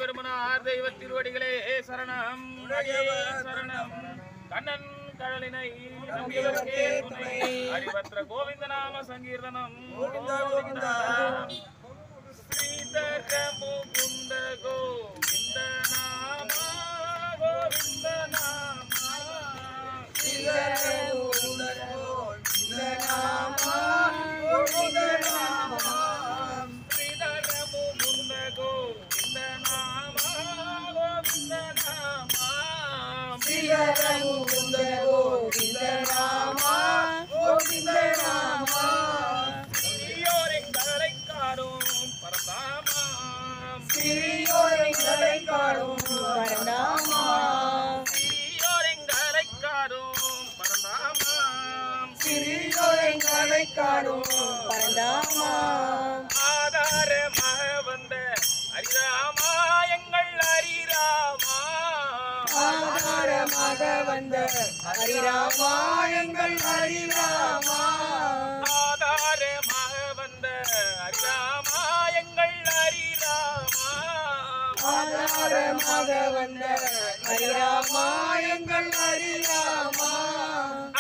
எம்பெருமனார் தெய்வ திருவடிகளே சரணம் சரணம். கண்ணன் கடலினை நம்பியவர்க்கே துணை. ஹரிபத்ர கோவிந்த நாம சங்கீர்த்தனம். ஸ்ரீதர முகுந்த கோவிந்த நாம கோவிந்த நாம. ஸ்ரீதர முகுந்த கோவிந்த நாம கோவிந்த நாம. ஸ்ரீதர முகுந்த கோவிந்த நாம கோவிந்த நாம. ஸ்ரீதர முகுந்த கோவிந்த நாம கோவிந்த நாம. சிறியோரை காரும் பரந்தாமா. சிறியோரை காரும் பரந்தாமா. சிறியோரை காரும் பரந்தாமா. சிறியோரை காரும் பரந்தாமா. ஆதாரமாக வந்த ஹரிராமா எங்கள் ஹரிராமா. ஆதாரமாக வந்த ஹரிராமா எங்கள் ஹரிராமா. ஆதாரமாக வந்த ஹரிராமா எங்கள் ஹரிராமா. ஆதாரமாக வந்த ஹரிராமா எங்கள் ஹரிராமா.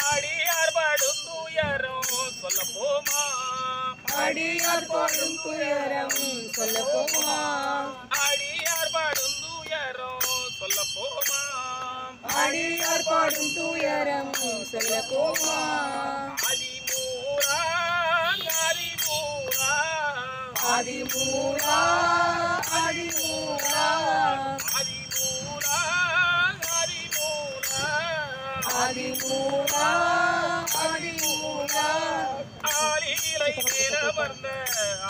அடியார் பாடும் துயரம் சொல்ல போமா. அடியார் பாடும் துயரம் சொல்ல போமா. அடியார் பாடும் துயரம் சொல்ல போமா. அடியார் பாடும் துயரம் சொல்ல போமா. ஆதிமூரா ஆதிமூரா ஆதிமூரா ஆதிமூரா ஆதிமூரா ஆதிமூரா. ஆலிலை மேலமர்ந்த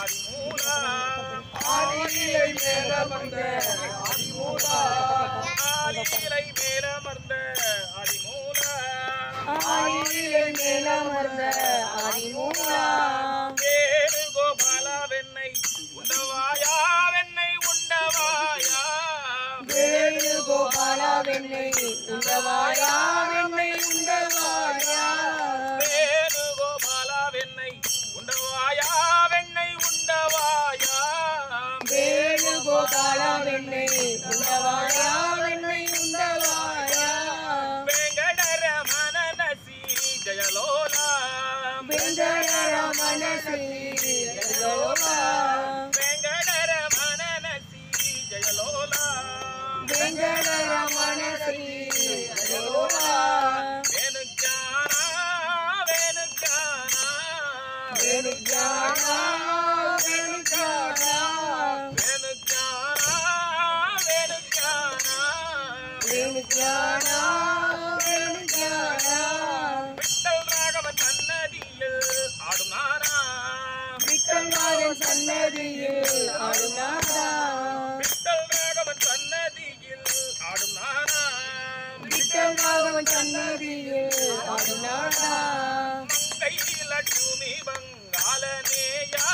ஆதிமூலா. ஆலிலை மேலமர்ந்த ஆதிமூலா. ஆலிலை மேலமர்ந்த ஆதிமூலா. ஆலிலை மேலமர்ந்த ஆதிமூலா. வேணுகோபாலா வெண்ணை உண்டவாயா வெண்ணை உண்டவாயா. வேணுகோபாலா வெண்ணை உண்டவாயா வெண்ணை உண்டவாயா. வேணுகோபாலா வெண்ணை உண்டவாயா வெண்ணை உண்டவாயா. வேணுகோபாலா வெண்ணை உண்டவாயா வெண்ணை உண்டவாயா. வெங்கடரமண நசி ஜயலோலா. வெங்கடரமண நசி ஜயலோலா. வெங்கடரமண நசி ஜயலோலா. வெங்கடரமண நசி ஜயலோலா. வேணுஜானா வேணுஜானா வேணுஜானா வேணுஜானா வேணுஜானா வேணுஜானா வேணுஜானா வேணுஜானா. விட்டல் ராகவன் சன்னதியில் ஆடும் நானா. விட்டல் ராகவன் சன்னதியில் ஆடும் நானா. விட்டல் ராகவன் சன்னதியில் ஆடும் நானா. விட்டல் ராகவன் சன்னதியில் ஆடும் நானா. மங்கை லட்சுமி பங்காளனேயா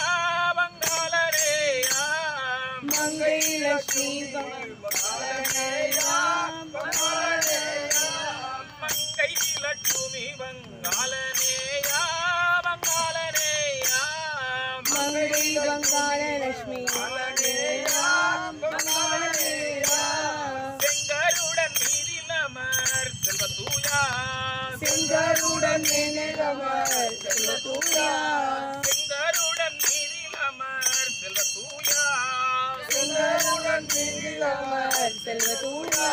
பங்காளனேயா. மங்கை லட்சுமி பங்காளனேயா பங்காளனேயா. மங்கை லட்சுமி பங்காளனேயா பங்காளனேயா. மங்கை பங்காள லட்சுமி பங்காளனேயா பங்காளனேயா. செங்கருடன் நீரிலமர் செல்வத்தூயா. செங்கருடன் நீரிலமர் செல்வத்தூயா. செங்கருடன் நீரிலமர் செல்வத்தூயா. செங்கருடன் நீரிலமர் செல்வத்தூயா.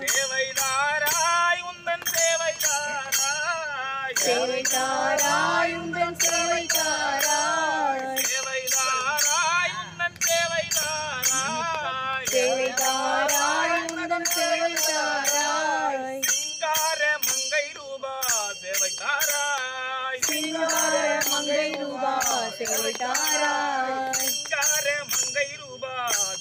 சேவைதாராய் உந்தன் சேவைதாராய். சேவைதாராய் உந்தன் சேவைதாராய். சேவைதாராய் உந்தன் சேவைதாராய். சேவைதாராய் உந்தன் சேவைதாராய். சிங்கார மங்கை ரூபா சேவைதாராய். சிங்கார மங்கை ரூபா சேவைதாராய். சிங்கார மங்கை ரூபா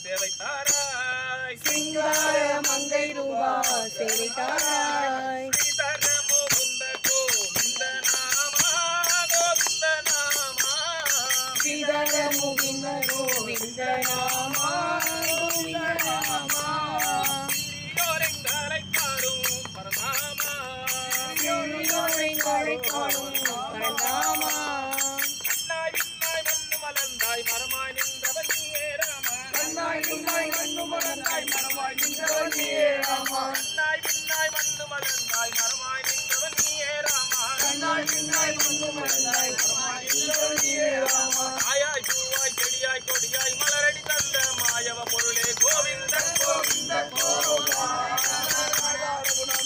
சேவைதாராய். சிங்கார மங்கை ரூபா சேவைதாராய். ஸ்ரீதர முகுந்த கோவிந்த நாம கோவிந்த நாம. ஸ்ரீதர முகுந்த கோவிந்த நாம கோவிந்த நாம. சிறியோரை காரும் பரந்தாமா. சிறியோரை காரும் பரந்தாமா. கண்ணாய் விண்ணாய் மண்ணு மலர்ந்தாய் மரமாய் நின்றவன் நீயே ராமா. கண்ணாய் விண்ணாய் மண்ணு மலர்ந்தாய் நீயே ராமா கண்ணாய் பின்னாய் மண்ணு மலர்ந்தாய் மரமாய் நின்றவன் நீயே ராமா கண்ணாய் பின்னாய் மண்ணு மலர்ந்தாய் மரமாய் நின்றவன் நீயே ராமா ஆயாய் பூவாய் செடியாய் கொடியாய் மலரடி தந்த மாயவ பொருளே கோவிந்த கோவிந்த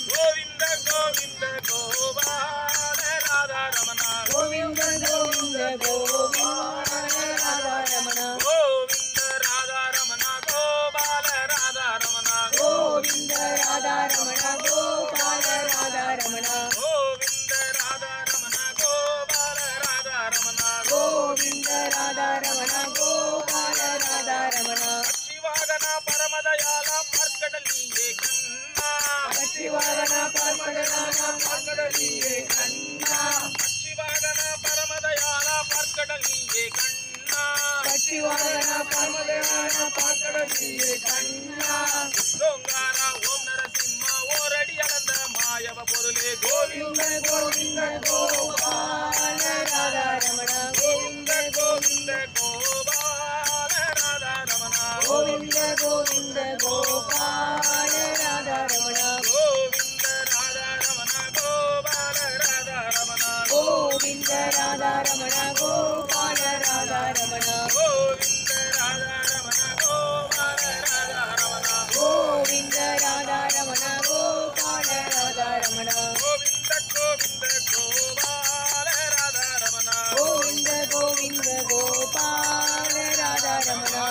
கோவிந்த கோவிந்த கோபால ராதா ரமணா கோவிந்த கோவிந்த கோபால ராதா ரமணா கோவிந்த ராதா ரமணா கோபால ராதா ரமணா கோவிந்த ராதா ரமணா கோபால ராதா ரமணா கோவிந்த ராதா ரமணா கோபால ராதா ரமணா கோவிந்த ராதா ரமணா கோபால ராதா ரமணா சிவாகனா பரமதயால பார்க்கடல் நீயே கண்ணா பட்சிவாகனா பார்க்கடல் நீயே கண்ணா சிவாகனா பரமதயால பார்க்கடல் நீயே கண்ணா பட்சிவாகனா பார்க்கடல் நீயே கண்ணா லோங்காரா ஓம் நரசிம்மா ஓரடி அளந்த மாயவ பொருளே கோவிந்த கோவிந்த கோபால ராதா ரமணா கோவிந்த கோவிந்த கோபால ராதா ரமணா கோவிந்த கோவிந்த கோபால ராதா ரமணா கோவிந்த ராதா ரமணா கோபால ராதா ரமணா கோவிந்த ராதா ரமணா கோபால ராதா ரமணா கோவிந்த ராதா ரமணா கோபால ராதா ரமணா கோவிந்த ராதா ரமணா கோபால ராதா ரமணா கோவிந்த கோவிந்த கோபால ராதா ரமணா கோவிந்த கோவிந்த கோபால ராதா ரமணா